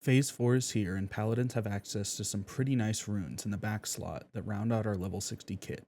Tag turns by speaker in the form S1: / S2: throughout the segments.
S1: Phase 4 is here, and Paladins have access to some pretty nice runes in the back slot that round out our level 60 kit.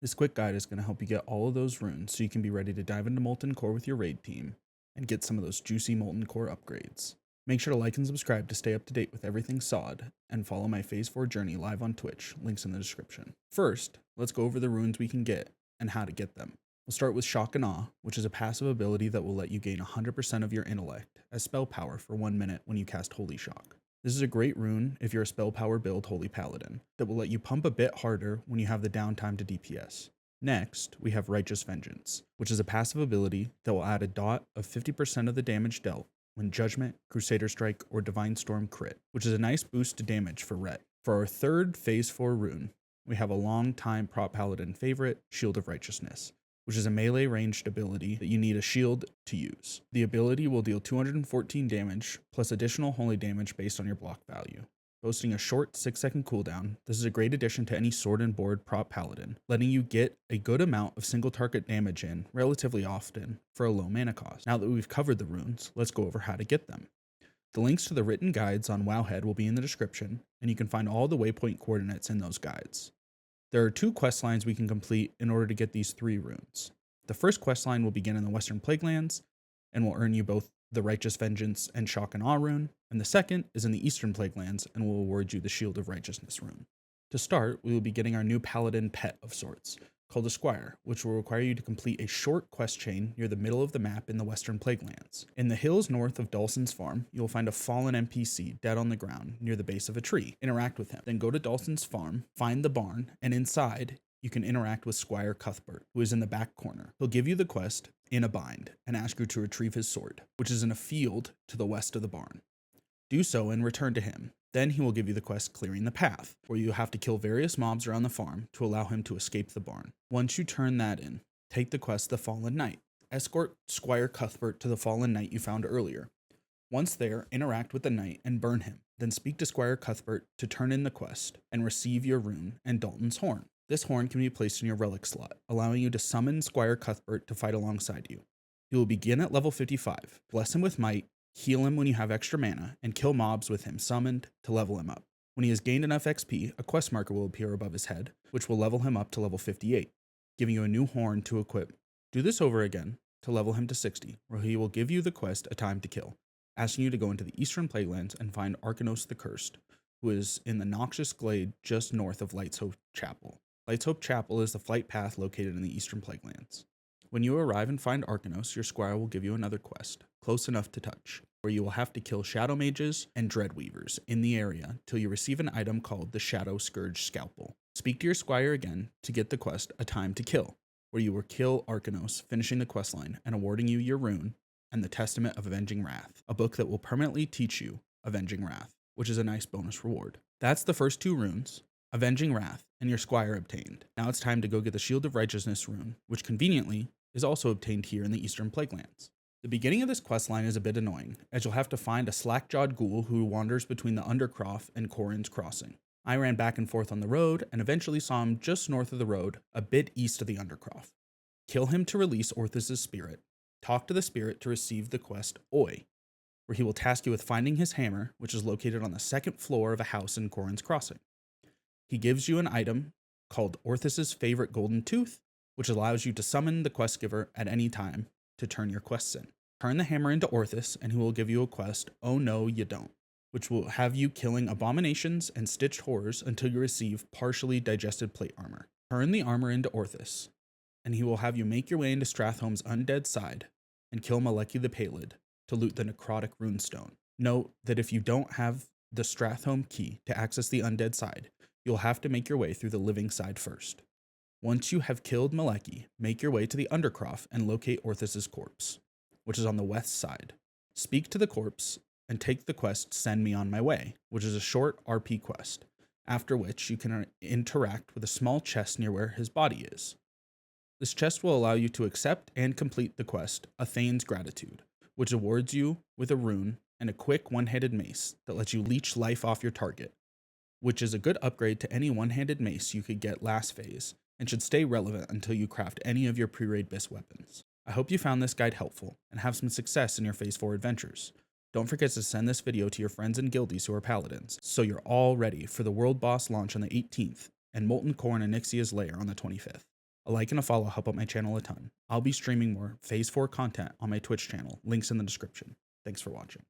S1: This quick guide is going to help you get all of those runes so you can be ready to dive into Molten Core with your raid team and get some of those juicy Molten Core upgrades. Make sure to like and subscribe to stay up to date with everything SOD, and follow my Phase 4 journey live on Twitch, links in the description. First, let's go over the runes we can get and how to get them. We'll start with Shock and Awe, which is a passive ability that will let you gain 100% of your intellect as spell power for 1 minute when you cast Holy Shock. This is a great rune if you're a spell power build Holy Paladin that will let you pump a bit harder when you have the downtime to DPS. Next, we have Righteous Vengeance, which is a passive ability that will add a dot of 50% of the damage dealt when Judgment, Crusader Strike, or Divine Storm crit, which is a nice boost to damage for Ret. For our third Phase 4 rune, we have a long-time prop Paladin favorite, Shield of Righteousness, which is a melee ranged ability that you need a shield to use. The ability will deal 214 damage plus additional holy damage based on your block value. Boasting a short 6-second cooldown, this is a great addition to any sword and board prop Paladin, letting you get a good amount of single target damage in relatively often for a low mana cost. Now that we've covered the runes, let's go over how to get them. The links to the written guides on WowHead will be in the description, and you can find all the waypoint coordinates in those guides. There are 2 quest lines we can complete in order to get these 3 runes. The first quest line will begin in the Western Plaguelands and will earn you both the Righteous Vengeance and Shock and Awe rune, and the second is in the Eastern Plaguelands and will award you the Shield of Righteousness rune. To start, we will be getting our new Paladin pet of sorts, called a Squire, which will require you to complete a short quest chain near the middle of the map in the Western Plaguelands. In the hills north of Dawson's farm, you will find a fallen NPC dead on the ground near the base of a tree. Interact with him. Then go to Dawson's farm, find the barn, and inside, you can interact with Squire Cuthbert, who is in the back corner. He'll give you the quest, In a Bind, and ask you to retrieve his sword, which is in a field to the west of the barn. Do so and return to him. Then he will give you the quest Clearing the Path, where you have to kill various mobs around the farm to allow him to escape the barn. Once you turn that in, take the quest The Fallen Knight. Escort Squire Cuthbert to the fallen knight you found earlier. Once there, interact with the knight and burn him. Then speak to Squire Cuthbert to turn in the quest and receive your rune and Dalton's horn. This horn can be placed in your relic slot, allowing you to summon Squire Cuthbert to fight alongside you. You will begin at level 55, bless him with might, heal him when you have extra mana, and kill mobs with him summoned to level him up. When he has gained enough XP, a quest marker will appear above his head, which will level him up to level 58, giving you a new horn to equip. Do this over again to level him to 60, where he will give you the quest A Time to Kill, asking you to go into the Eastern Plaguelands and find Arcanos the Cursed, who is in the Noxious Glade just north of Light's Hope Chapel. Light's Hope Chapel is the flight path located in the Eastern Plaguelands. When you arrive and find Arcanos, your squire will give you another quest, Close Enough to Touch, where you will have to kill Shadow Mages and Dreadweavers in the area till you receive an item called the Shadow Scourge Scalpel. Speak to your squire again to get the quest A Time to Kill, where you will kill Arcanos, finishing the questline and awarding you your rune and the Testament of Avenging Wrath, a book that will permanently teach you Avenging Wrath, which is a nice bonus reward. That's the first 2 runes, Avenging Wrath and your squire obtained. Now it's time to go get the Shield of Righteousness rune, which conveniently is also obtained here in the Eastern Plaguelands. The beginning of this questline is a bit annoying, as you'll have to find a slack-jawed ghoul who wanders between the Undercroft and Corin's Crossing. I ran back and forth on the road and eventually saw him just north of the road, a bit east of the Undercroft. Kill him to release Orthus' spirit. Talk to the spirit to receive the quest Oi, where he will task you with finding his hammer, which is located on the 2nd floor of a house in Corin's Crossing. He gives you an item called Orthus' Favorite Golden Tooth, which allows you to summon the quest giver at any time to turn your quests in. Turn the hammer into Orthus and he will give you a quest, Oh No You Don't, which will have you killing abominations and stitched horrors until you receive partially digested plate armor. Turn the armor into Orthus, and he will have you make your way into Stratholme's undead side and kill Maleki the Palid to loot the necrotic runestone. Note that if you don't have the Stratholme key to access the undead side, you'll have to make your way through the living side first. Once you have killed Maleki, make your way to the Undercroft and locate Orthus' corpse, which is on the west side. Speak to the corpse and take the quest Send Me On My Way, which is a short RP quest, after which you can interact with a small chest near where his body is. This chest will allow you to accept and complete the quest A Thane's Gratitude, which awards you with a rune and a quick one-handed mace that lets you leech life off your target, which is a good upgrade to any one-handed mace you could get last phase, and should stay relevant until you craft any of your pre-raid bis weapons. I hope you found this guide helpful and have some success in your Phase 4 adventures. Don't forget to send this video to your friends and guildies who are Paladins, so you're all ready for the World Boss launch on the 18th and Molten Core and Onyxia's Lair on the 25th. A like and a follow help out my channel a ton. I'll be streaming more Phase 4 content on my Twitch channel, links in the description. Thanks for watching.